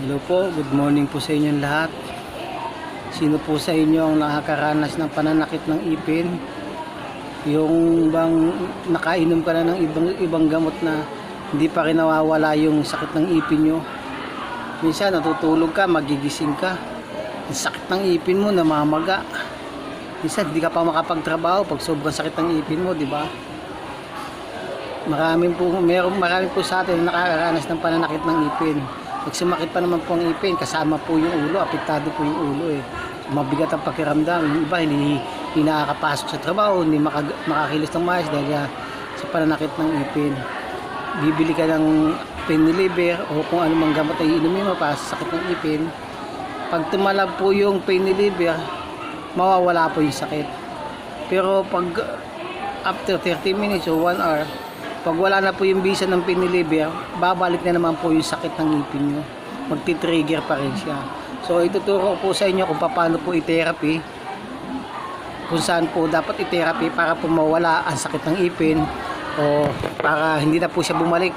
Hello po, good morning po sa inyong lahat. Sino po sa inyo ang nakakaranas ng pananakit ng ipin? Yung bang nakainom ka na ng ibang gamot na hindi pa rin nawawala yung sakit ng ipin nyo? Minsan natutulog ka, magigising ka, ang sakit ng ipin mo, namamaga. Minsan hindi ka pa makapagtrabaho pag sobrang sakit ng ipin mo, di ba? Marami po sa atin na nakakaranas ng pananakit ng ipin. Pag sumakit pa naman po ang ipin, kasama po yung ulo, apektado po yung ulo eh. Mabigat ang pakiramdam. Yung iba hindi nakakapasok sa trabaho, hindi makakilos ng maayos dahil sa pananakit ng ipin. Bibili ka ng pain reliever o kung anumang gamot ay iinumin mo para sa sakit ng ipin. Pag tumalab po yung pain reliever, mawawala po yung sakit. Pero pag after 30 minutes o 1 hour, pag wala na po yung bisa ng pain reliever, babalik na naman po yung sakit ng ngipin nyo. Magti-trigger pa rin siya. So ituturo po sa inyo kung paano po i-therapy, kung saan po dapat i-therapy para po mawala ang sakit ng ipin o para hindi na po siya bumalik.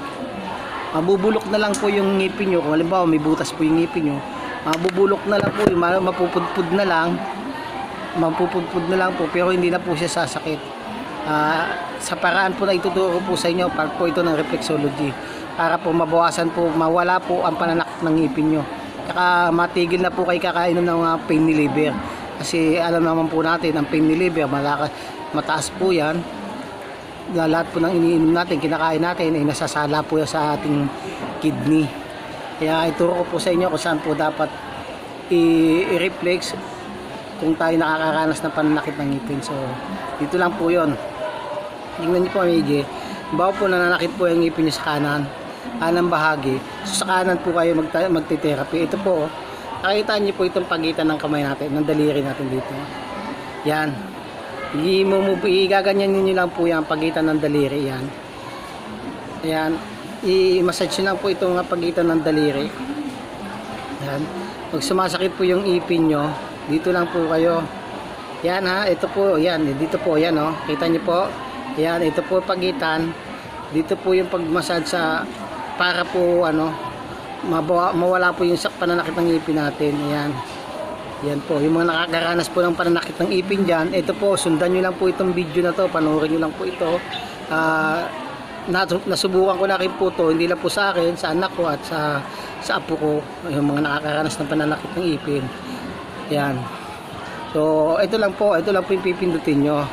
Mabubulok na lang po yung ngipin nyo. Kung halimbawa may butas po yung ngipin nyo, mabubulok na lang po, mapupudpud na lang po, pero hindi na po siya sasakit. Sa paraan po na ituturo po sa inyo, part po ito ng reflexology para po mabawasan po, mawala po ang pananakit ng ngipin nyo, saka matigil na po kayo kakainom ng mga pain reliever kasi alam naman po natin ang pain reliever mataas po yan. Lahat po ng iniinom natin, kinakain natin ay nasasala po yan sa ating kidney. Kaya ituro ko po sa inyo kung saan po dapat i-reflex kung tayo nakakaranas ng pananakit ng ngipin. So dito lang po yon. Tingnan niyo po maigi. Bago po nananakit po yung ngipin niyo sa kanang bahagi. So sa kanan po kayo magte-therapy. Ito po, nakita niyo po itong pagitan ng kamay natin, ng daliri natin dito. Yan. Igaganyan niyo lang po yung pagitan ng daliri. Yan. Ayan. I-massage lang po itong pagitan ng daliri. Yan. Pag sumasakit po yung ipin nyo, dito lang po kayo. Yan ha, ito po, yan, dito po, yan oh. Kita niyo po. Yan, ito po pagitan. Dito po yung pag-massage sa para po mawala po yung pananakit ng ipin natin. Yan. Yan po, yung mga nakakaranas po ng pananakit ng ipin diyan, ito po, sundan niyo lang po itong video na to, panoorin niyo lang po ito. Nasubukan ko na rin po to, hindi lang po sa akin, sa anak ko at sa apo ko, yung mga nakakaranas ng pananakit ng ipin. Yan. So, ito lang po yung pipindutin nyo.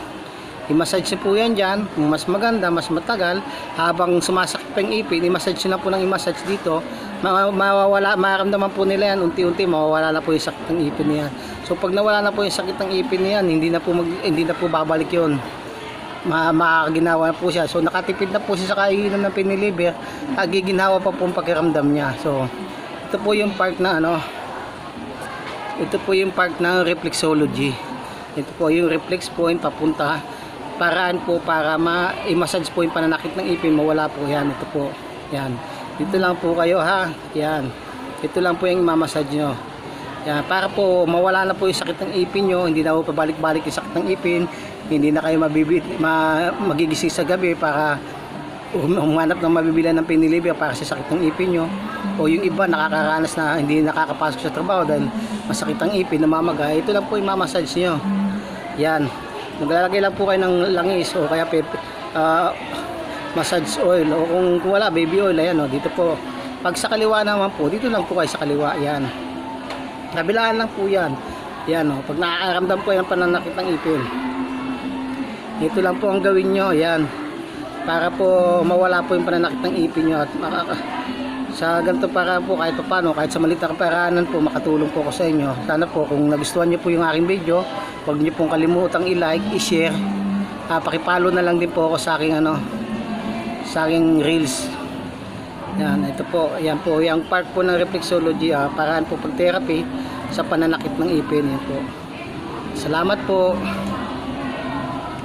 I-massage nyo po yan dyan. Mas maganda, mas matagal. Habang sumasakit pa yung ipin, i-massage nyo lang po ng i-massage dito. Maramdaman po nila yan. Unti-unti, mawawala na po yung sakit ng ipin niyan. So, pag nawala na po yung sakit ng ipin niyan, hindi na po babalik yun. Makakaginawa na po siya. So, nakatipid na po siya sa kainom ng pain reliever. Giginawa pa po ang pakiramdam niya. So, ito po yung part na ito po yung part ng reflexology. Ito po yung reflex point papunta. Paraan po para i-massage po yung pananakit ng ipin, mawala po yan. Ito po. Yan. Dito lang po kayo ha. Yan. Ito lang po yung i-massage nyo. Yan. Para po mawala na po yung sakit ng ipin nyo. Hindi na po pabalik-balik yung sakit ng ipin. Hindi na kayo magigising sa gabi para humanap ng mabibilan ng pain reliever para sa sakit ng ipin nyo. O yung iba nakakaranas na hindi nakakapasok sa trabaho dahil masakit ang ipin, namamaga. Ito lang po yung mamassage nyo. Yan. Maglalagay lang po kayo ng langis o kaya massage oil o kung wala baby oil. Ayan o, dito po. Pag sa kaliwa naman po, dito lang po kayo sa kaliwa. Yan. Kabilaan lang po yan. Yan o. Pag nakakaramdam po yung pananakit ng ipin, ito lang po ang gawin nyo. Yan. Para po mawala po yung pananakit ng ipin nyo at sa ganito para po kahit paano, kahit sa maliit na kaparaanan po, makatulong po ako sa inyo. Sana po kung nagustuhan nyo po yung aking video, huwag nyo pong kalimutang i-like, i-share. Pakipalo na lang din po ako sa aking sa aking reels. Yan, ito po, yan po, yung part po ng reflexology, paraan po pag therapy sa pananakit ng ipin. Yan po. Salamat po.